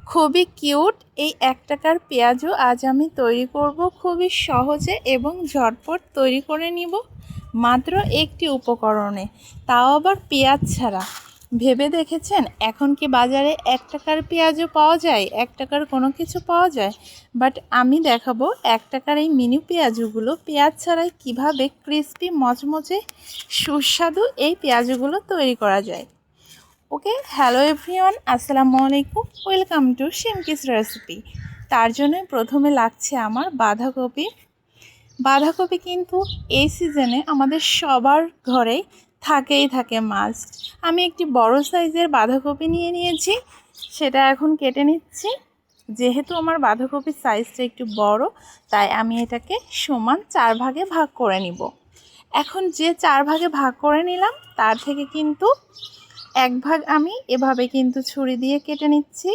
খুবই কিউট এই ১ টাকার পেঁয়াজু আজ আমি তৈরি করব খুবই সহজে এবং ঝটপট তৈরি করে নিব মাত্র একটি উপকরণে, তাও আবার পেঁয়াজ ছাড়া। ভেবে দেখেছেন এখন কি বাজারে ১ টাকার পেঁয়াজও পাওয়া যায়, ১ টাকার কোনো কিছু পাওয়া যায়? বাট আমি দেখাবো ১ টাকার এই মিনি পেঁয়াজুগুলো পেঁয়াজ ছাড়াই কিভাবে ক্রিস্পি মচমচে সুস্বাদু এই পেঁয়াজুগুলো তৈরি করা যায়। ওকে, হ্যালো এভরিওয়ান, আসসালামু আলাইকুম, ওয়েলকাম টু শিমকিস রেসিপি। তার জন্য প্রথমে লাগছে আমার বাঁধাকপি। বাঁধাকপি কিন্তু এই সিজনে আমাদের সবার ঘরেই থাকে মাস্ট। আমি একটি বড় সাইজের বাঁধাকপি নিয়ে নিয়েছি, সেটা এখন কেটে নিচ্ছি। যেহেতু আমার বাঁধাকপির সাইজটা একটু বড়, তাই আমি এটাকে সমান 4 ভাগে ভাগ করে নিব। এখন যে 4 ভাগে ভাগ করে নিলাম তার থেকে কিন্তু 1 ভাগ আমি এভাবে কিন্তু ছুরি দিয়ে কেটে নিচ্ছি।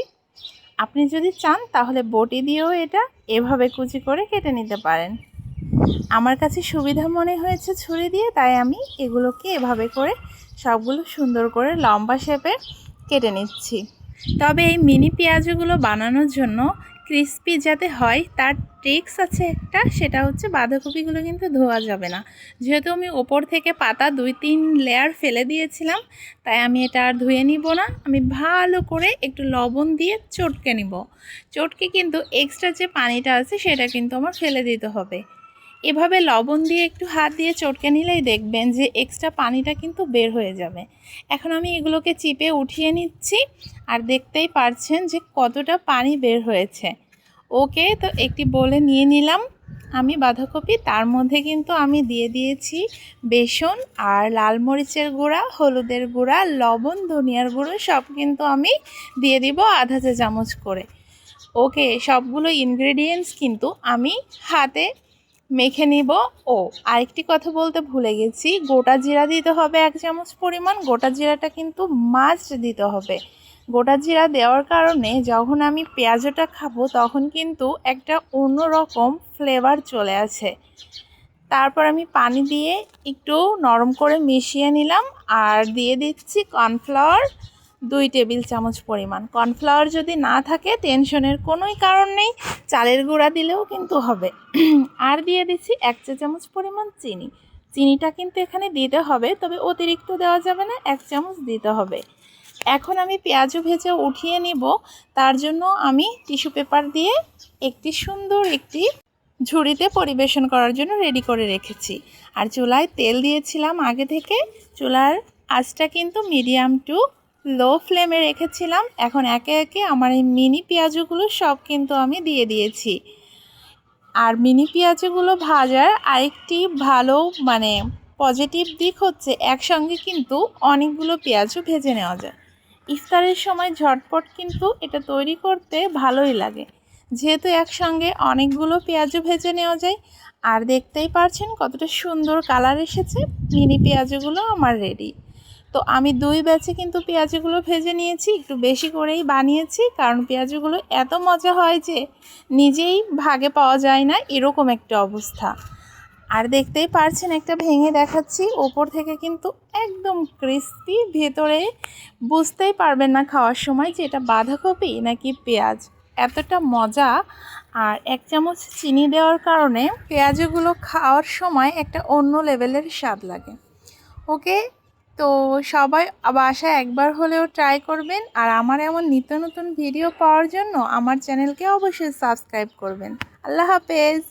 আপনি যদি চান তাহলে বটি দিয়েও এটা এভাবে কুচি করে কেটে নিতে পারেন। আমার কাছে সুবিধা মনে হয়েছে ছুরি দিয়ে, তাই আমি এগুলোকে এভাবে করে সবগুলো সুন্দর করে লম্বা শেপে কেটে নিচ্ছি। তবে এই মিনি পেঁয়াজগুলো বানানোর জন্য ক্রিস্পি যাতে হয় তার ট্রিক্স আছে একটা, সেটা হচ্ছে বাঁধাকপিগুলো কিন্তু ধোয়া যাবে না। যেহেতু আমি ওপর থেকে পাতা 2-3 লেয়ার ফেলে দিয়েছিলাম, তাই আমি এটা আর ধুয়ে নিব না। আমি ভালো করে একটু লবণ দিয়ে চটকে নিব। চটকে কিন্তু এক্সট্রা যে পানিটা আছে সেটা কিন্তু আমার ফেলে দিতে হবে। এভাবে লবণ দিয়ে একটু হাত দিয়ে চটকে নিলেই দেখবেন যে এক্সট্রা পানিটা কিন্তু বের হয়ে যাবে। এখন আমি এগুলোকে চিপে উঠিয়ে নিচ্ছি, আর দেখতেই পারছেন যে কতটা পানি বের হয়েছে। ওকে, তো একটি বলে নিয়ে নিলাম আমি বাঁধাকপি। তার মধ্যে কিন্তু আমি দিয়ে দিয়েছি বেসন আর লাল মরিচের গুঁড়া, হলুদের গুঁড়া, লবণ, ধনিয়ার গুঁড়ো সব কিন্তু আমি দিয়ে দিব আধা চা চামচ করে। ওকে, সবগুলো ইনগ্রেডিয়েন্টস কিন্তু আমি হাতে মেখে নিব। ও আরেকটি কথা বলতে ভুলে গেছি, গোটা জিরা দিতে হবে 1 চামচ পরিমাণ। গোটা জিরাটা কিন্তু মাস্ট দিতে হবে। গোটা জিরা দেওয়ার কারণে যখন আমি পেঁয়াজটা খাবো তখন কিন্তু একটা অন্যরকম ফ্লেভার চলে আসে। তারপর আমি পানি দিয়ে একটু নরম করে মিশিয়ে নিলাম, আর দিয়ে দিচ্ছি কর্নফ্লাওয়ার 2 টেবিল চামচ পরিমাণ। কর্নফ্লাওয়ার যদি না থাকে টেনশনের কোনোই কারণ নেই, চালের গুঁড়া দিলেও কিন্তু হবে। আর দিয়ে দিচ্ছি 1 চা চামচ পরিমাণ চিনি। চিনিটা কিন্তু এখানে দিতে হবে, তবে অতিরিক্ত দেওয়া যাবে না, 1 চামচ দিতে হবে। এখন আমি পেঁয়াজও ভেজে উঠিয়ে নিব। তার জন্য আমি টিস্যু পেপার দিয়ে একটি সুন্দর একটি ঝুড়িতে পরিবেশন করার জন্য রেডি করে রেখেছি। আর চুলায় তেল দিয়েছিলাম আগে থেকে। চুলার আঁচটা কিন্তু মিডিয়াম টু লো ফ্লেমে রেখেছিলাম। এখন একে একে আমার এই মিনি পেঁয়াজগুলো সব কিন্তু আমি দিয়ে দিয়েছি। আর মিনি পেঁয়াজগুলো ভাজার আরেকটি ভালো পজিটিভ দিক হচ্ছে একসঙ্গে কিন্তু অনেকগুলো পেঁয়াজও ভেজে নেওয়া যায়। ইফতারের সময় ঝটপট কিন্তু এটা তৈরি করতে ভালোই লাগে, যেহেতু একসঙ্গে অনেকগুলো পেঁয়াজও ভেজে নেওয়া যায়। আর দেখতেই পারছেন কতটা সুন্দর কালার এসেছে। মিনি পেঁয়াজগুলো আমার রেডি। তো আমি 2 ব্যাচে কিন্তু পেঁয়াজগুলো ভেজে নিয়েছি, একটু বেশি করেই বানিয়েছি, কারণ পেঁয়াজগুলো এত মজা হয় যে নিজেই ভাগে পাওয়া যায় না, এরকম একটা অবস্থা। আর দেখতেই পারছেন একটা ভেঙে দেখাচ্ছি, ওপর থেকে কিন্তু একদম ক্রিস্পি, ভেতরে বুঝতেই পারবেন না খাওয়ার সময় যে এটা বাঁধাকপি নাকি পেঁয়াজ, এতটা মজা। আর 1 চামচ চিনি দেওয়ার কারণে পেঁয়াজগুলো খাওয়ার সময় একটা অন্য লেভেলের স্বাদ লাগে। ওকে, তো সবাই বাসায় একবার হলেও ট্রাই করবেন। আর আমার এমন নিত্য নতুন ভিডিও পাওয়ার জন্য আমার চ্যানেলকে অবশ্যই সাবস্ক্রাইব করবেন। আল্লাহ হাফেজ।